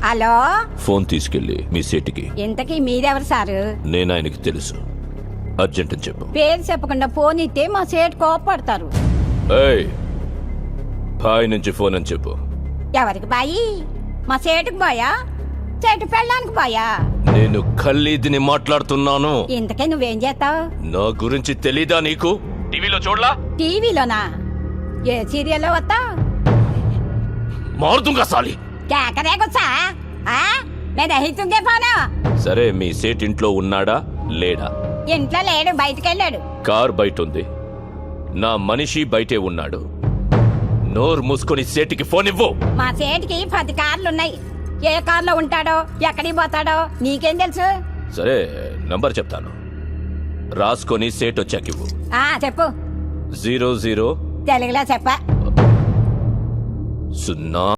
Hello, phone తీసుకెళ్ళి మీ సేటికి. ఇంతకీ మీరెవరు సారు? నేను ఆయనకి తెలుసు, అర్జెంట్ అని చెప్పు. పేరు చెప్పకుండా ఫోన్ ఇస్తే మా సేటు కోపడతారు. ఏయ్, బాయ్ నుంచి ఫోన్ అని చెప్పు. ఎవరికి బాయి? మా సేటుకు బాయా, చెట్టు పెళ్ళడానికి బాయా? నేను ఖల్లీదిని మాట్లాడుతున్నాను. ఇంతకే నువ్వేం చేస్తావు? నా గురించి తెలీదా నీకు? టీవీలో చూడలా? టీవీలోనా? ఏ సీరియల్లో వస్తావు? మారుతుంగా సాలి. కేకరే గుచ్చా? నేను దహితుంగే పోను. సరే, మీ సేట్ ఇంట్లో ఉన్నాడా లేడా? ఇంట్లో లేడు, బయటకెళ్ళాడు. కార్ బయట ఉంది, నా మనిషి బయటే ఉన్నాడు. నోరు మూసుకొని సేటికి ఫోన్ ఇవ్వు. మా సేటికి 10 కార్లున్నాయి. ఏ కార్లో ఉంటాడో, ఎక్కడికి పోతాడో నీకేం తెలుసు? సరే, నంబర్ చెప్తాను, రాసుకొని సేట్ వచ్చాక ఇవ్వు. చెప్పు. 00 తెలుగులో చెప్ప. 0